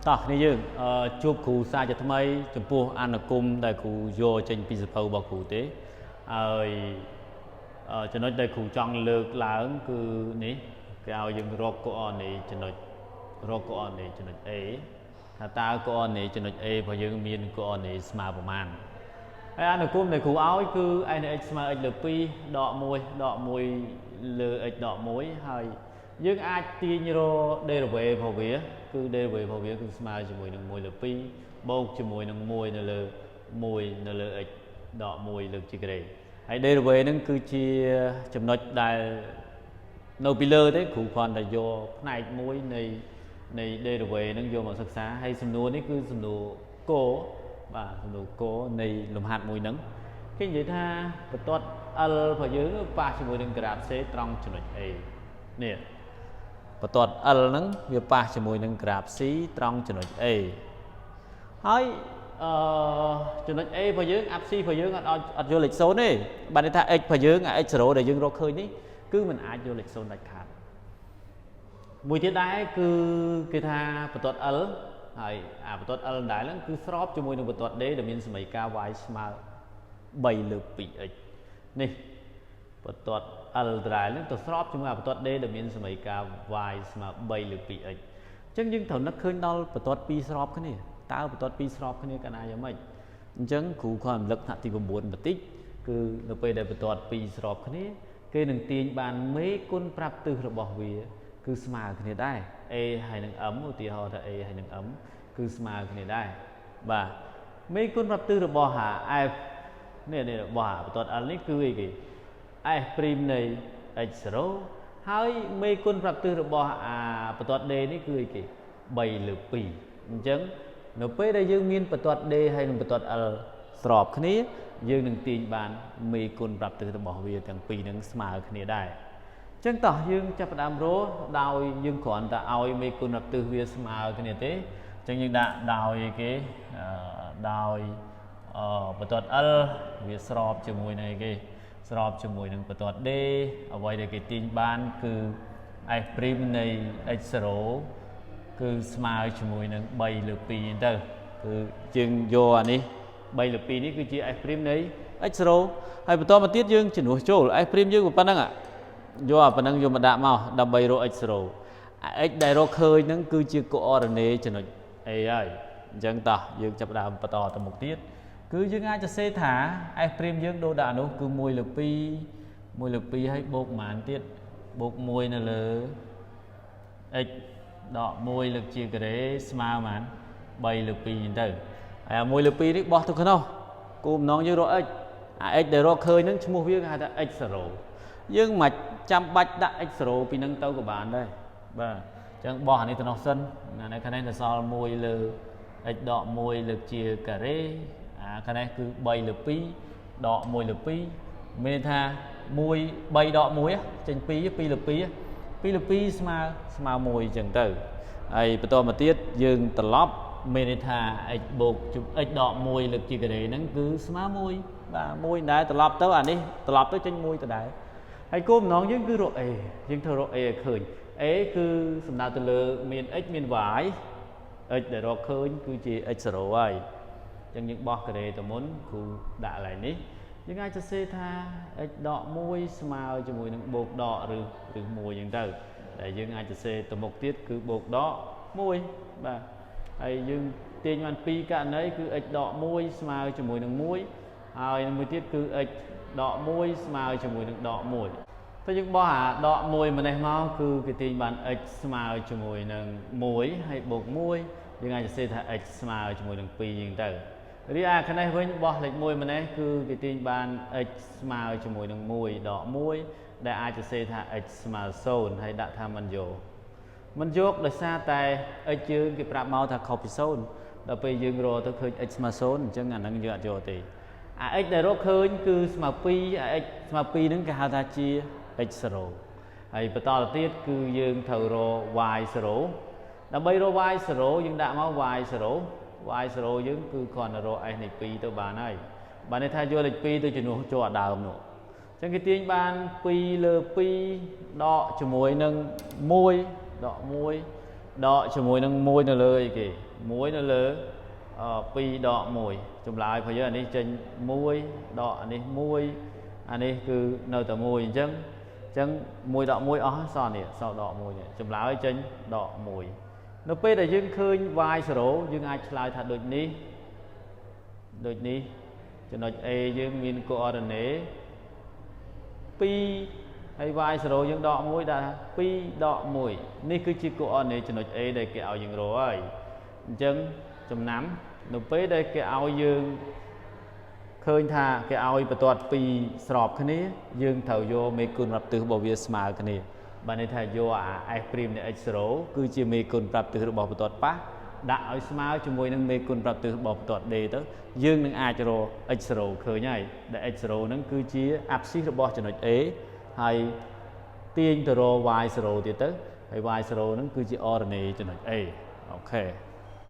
តោះនេះយើងជួបគ្រូសាជាថ្មីចំពោះអនុគមដែលគ្រូយកចេញពីសភៅរបស់គ្រូទេហើយចំណុចដែលគ្រូចង់លើកឡើងគឺនេះគេឲ្យយើងរកកូអនីចំណុចរកកូអនីចំណុច A ថាតើកូអនីចំណុច A របស់យើងមានកូអនីស្មើប្រមាណហើយអនុគមដែលគ្រូឲ្យគឺ n x ស្មើ x លើ2ដក1ដក1លើ x ដក1ហើយយើងអាចទាញរក derivative របស់វាគឺ derivative របស់វាគឺស្មើជាមួយនឹង1លើ2បូកជាមួយនឹង1នៅលើ1នៅលើ x ដក1លើកជាក្រេហើយ derivative ហ្នឹងគឺជាចំណុចដែលនៅពីលើទេគ្រូគ្រាន់តែយកផ្នែកមួយនៃ derivative ហ្នឹងយកមកសិក្សាហើយសំណួរនេះគឺសំណួរគោបាទសំណួរគោនៃលំហាត់មួយហ្នឹងគេនិយាយថាបន្ទាត់ L របស់យើងប៉ះជាមួយនឹងក្រាហ្វ C ត្រង់ចំណុច A នេះបន្ទាត់ L ហ្នឹងវាប៉ះជាមួយនឹងក្រាហ្វ C ត្រង់ចំណុច A ហើយចំណុច A របស់យើង absc របស់យើងអត់យកលេខ0ទេបានន័យថា x របស់យើងអា x0 ដែលយើងរកឃើញនេះគឺมันអាចយកលេខ0ដាច់ខាតមួយទៀតដែរគឺគេថាបន្ទាត់ L ហើយបន្ទាត់ L ដែរហ្នឹងគឺស្របជាមួយនឹងបន្ទាត់ D ដែលមានសមីការ y ស្មើ3លើ 2x នេះបន្ទាត់ L ដែរហ្នឹងទៅស្របជាមួយបន្ទាត់ D ដែលមានសមីការ y ស្មើ3លើ 2x អញ្ចឹងយើងត្រូវនឹកឃើញដល់បន្ទាត់2ស្របគ្នាតើបន្ទាត់2ស្របគ្នាកាលណាយ៉ាងម៉េចអញ្ចឹងគ្រូគាត់រំលឹកថ្នាក់ទី9បន្តិចគឺនៅពេលដែលបន្ទាត់2ស្របគ្នាគេនឹងទាញបានមេគុណប្រាប់ទិសរបស់វាគឺស្មើគ្នាដែរ a ហើយនឹង m ឧទាហរណ៍ថា a ហើយនឹង m គឺស្មើគ្នាដែរបាទមេគុណប្រាប់ទិសរបស់ f នេះរបស់បន្ទាត់ l នេះគឺអីគេ f' នៃ x0 ហើយមេគុណប្រាប់ទិសរបស់បន្ទាត់ d នេះគឺអីគេ3លើ2អញ្ចឹងនៅពេលដែលយើងមានបន្ទាត់ D ហើយនិងបន្ទាត់ L ស្របគ្នាយើងនឹងទាញបានមេគុណប្រាប់ទិសរបស់វាទាំងពីរនឹងស្មើគ្នាដែរអញ្ចឹងតោះយើងចាប់ផ្ដើមរកដោយយើងគ្រាន់តែឲ្យមេគុណប្រាប់ទិសវាស្មើគ្នាទេអញ្ចឹងយើងដាក់ដោយគេដោយបន្ទាត់ L វាស្របជាមួយនឹងគេស្របជាមួយនឹងបន្ទាត់ D អ្វីដែលគេទាញបានគឺ f' នៃ x0 គឺស្មើជាមួយនឹង3លើ2ហ្នឹងទៅគឺយើងយកអានេះ3លើ2នេះគឺជា f' នៃ x0 ហើយបន្តមកទៀតយើងជំនួសចូល f' យើងប៉ុណ្ណឹងយកប៉ុណ្ណឹងយកមកដាក់មកដើម្បីរក x0 x ដែលរកឃើញហ្នឹងគឺជាកូអរឌីនេចំណុច A ហើយអញ្ចឹងតោះយើងចាប់ដើមបន្តទៅមុខទៀតគឺយើងអាចសរសេរថា f' យើងដូរដាក់នោះគឺ1លើ2ហើយបូកប៉ុន្មានទៀតបូក1នៅលើ xដក1លើកជាការ៉េស្មើប៉ុន្មាន3លើ2អញ្ចឹងទៅហើយ1លើ2នេះបោះទៅក្នុងគោលបំណងយើងរក x x ដែលរកឃើញហ្នឹងឈ្មោះវាគេហៅថា x0 យើងមិនចាំបាច់ដាក់ x0 ពីហ្នឹងទៅក៏បានដែរបាទអញ្ចឹងបោះអានេះទៅនោះសិនអាខាងនេះទៅសល់1លើ x ដក1លើកជាការ៉េខាងនេះគឺ3លើ2ដក1លើ2មានន័យថា3ដក1ចេញ2 2លើ2 2លើ2ស្មើ1អញ្ចឹងទៅហើយបន្តមកទៀតយើងត្រឡប់មានន័យថា x បូក x ដក1លើកជាការ៉េហ្នឹងគឺស្មើ1បាទ1ដែរត្រឡប់ទៅអានេះត្រឡប់ទៅចេញ1ទៅដែរហើយគោលបំណងយើងគឺរក a យើងធ្វើរក a ឲ្យឃើញ a គឺសំដៅទៅលើមាន x មាន y x ដែលរកឃើញគឺជា x0 ហើយអញ្ចឹងយើងបោះការ៉េទៅមុនគ្រូដាក់កន្លែងនេះយើងអាចសរសេរថា x ដក1ស្មើជាមួយនឹងបូកដកឬ1អញ្ចឹងទៅដែលយើងអាចសរសេរទៅមុខទៀតគឺបូកដក1បាទហើយយើងទាញបាន2ករណីគឺ x ដក1ស្មើជាមួយនឹង1ហើយមួយទៀតគឺ x ដក1ស្មើជាមួយនឹងដក1តែយើងបោះដក1ម្នេះមកគឺគេទាញបាន x ស្មើជាមួយនឹង1ហើយបូក1យើងអាចសរសេរថា x ស្មើជាមួយនឹង2អញ្ចឹងទៅរីឯខាងនេះវិញបោះលេខ1ម្នេះគឺគេទាញបាន x ស្មើជាមួយនឹង1ដក1ដែលអាចសរសេរថា x ស្មើ0ហើយដាក់ថាមិនយកដោយសារតែ x យើងគេប្រាប់មកថាខុសពី0ដល់ពេលយើងរកទៅឃើញ x ស្មើ0អញ្ចឹងអាហ្នឹងយើងអត់យកទេx ដែលរកឃើញគឺស្មើ2x ស្មើ2ហ្នឹងគេហៅថាជា x0 ហើយបន្តទៅទៀតគឺយើងត្រូវរក y0 ដើម្បីរក y0 យើងដាក់មក y0 យើងគឺគ្រាន់តែរក s នៃ2ទៅបានហើយបានន័យថាយកលេខ2ទៅជំនួសចូលអាដើមនោះអញ្ចឹងគេទាញបាន2លើ2ដកជាមួយនឹង1ដក1 đọ cho mùi nâng mùi nó lơ kì mùi nó lơ pi đọ mùi chùm lại phải anh đi trên mùi đọ anh đi mùi anh đi cứ nơi tờ mùi chân mùi đọ mùi sao nè sao đọ mùi nè chùm lại trên đọ mùi nó bây giờ dương khơi vai sổ dương ai lại thật đôi ní cho nó e dương min coordinate pi hay vai sổ dương đọ mùi đã pi đọ mùi ní cứ chỉ coordinate cho nó e đây cái áo dương rồi chân chùm nắm nó bây đây cái áo dương khơi tha cái áo bật tuột pi sọp cái ní dương thầu vô mấy cùn lập từ bảo việt smart cái ní bạn ấy thay vô ai prim này x số cứ chỉ mấy cùn lập từ bảo bật tuột pa đã ở smart cho môi nâng mấy cùn lập từ bảo tuột đề tới dương nâng ai cho x số khơi nhảy để x số nâng cứ chỉ axis bảo cho nó ế hay tiên từ y số thì tới hay y số nâng cứ chỉ ordinate cho nó ế ok